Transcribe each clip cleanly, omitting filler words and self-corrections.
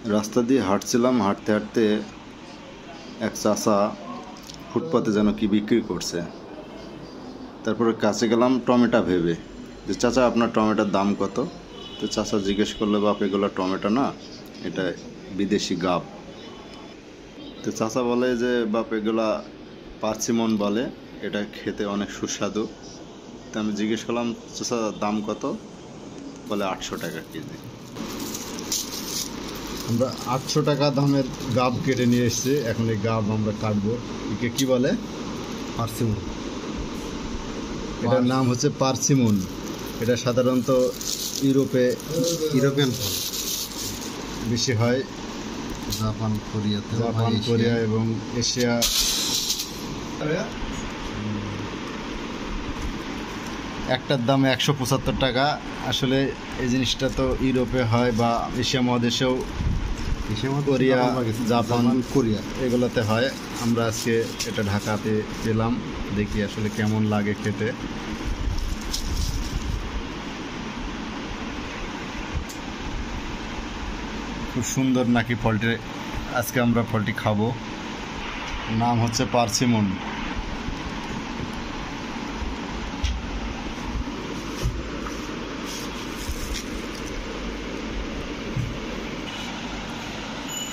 রাস্তা দিয়ে হাঁটছিলাম, হাঁটতে হাঁটতে এক চাচা ফুটপাতে যেন কি বিক্রি করছে। তারপরে কাছে গেলাম টমেটো ভেবে, যে চাচা আপনার টমেটোর দাম কত? তো চাচা জিজ্ঞেস করলো, বাপ এগুলো টমেটো না, এটা বিদেশি গাব। তো চাচা বলে যে বাপ এগুলা পার্সিমন বলে, এটা খেতে অনেক সুস্বাদু। তো আমি জিজ্ঞেস করলাম, চাচা দাম কত? বলে 800 টাকা কেজি। আমরা 800 টাকা দামের গাব কেটে নিয়ে এসেছি। এখন এই গাব আমরা কাটবো। একে কি বলে? পার্সিমন। এটার নাম হচ্ছে পার্সিমন। এটা সাধারণত ইউরোপিয়ান ফল বেশি হয়, জাপান, কোরিয়া এবং এশিয়া। একটার দাম 175 টাকা। আসলে এই জিনিসটা তো ইউরোপে হয় বা এশিয়া মহাদেশেও, কোরিয়া, জাপান, কোরিয়া এগুলোতে হয়। আমরা আজকে এটা ঢাকাতে পেলাম, দেখি আসলে কেমন লাগে খেতে। খুব সুন্দর নাকি ফলটি? আজকে আমরা ফলটি খাবো। নাম হচ্ছে পার্সিমন।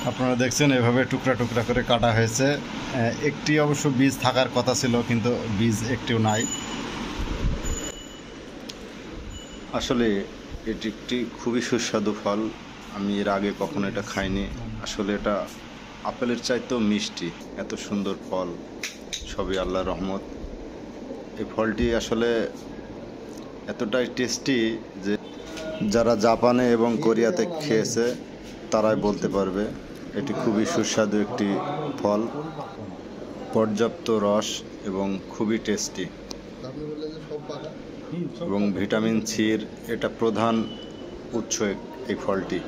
আপনারা দেখছেন এভাবে টুকরা টুকরা করে কাটা হয়েছে। একটি অবশ্য বীজ থাকার কথা ছিল, কিন্তু বীজ একটিও নাই। আসলে এটি একটি খুবই সুস্বাদু ফল। আমি এর আগে কখনো এটা খাইনি। আসলে এটা আপেলের চাইতেও মিষ্টি। এত সুন্দর ফল, সবই আল্লাহর রহমত। এই ফলটি আসলে এতটাই টেস্টি যে যারা জাপানে এবং কোরিয়াতে খেয়েছে তারাই বলতে পারবে এটি খুবই সুস্বাদু একটি ফল, পর্যাপ্ত রস এবং খুবই টেস্টি। এবং ভিটামিন সির এটা প্রধান উৎস এই ফলটি।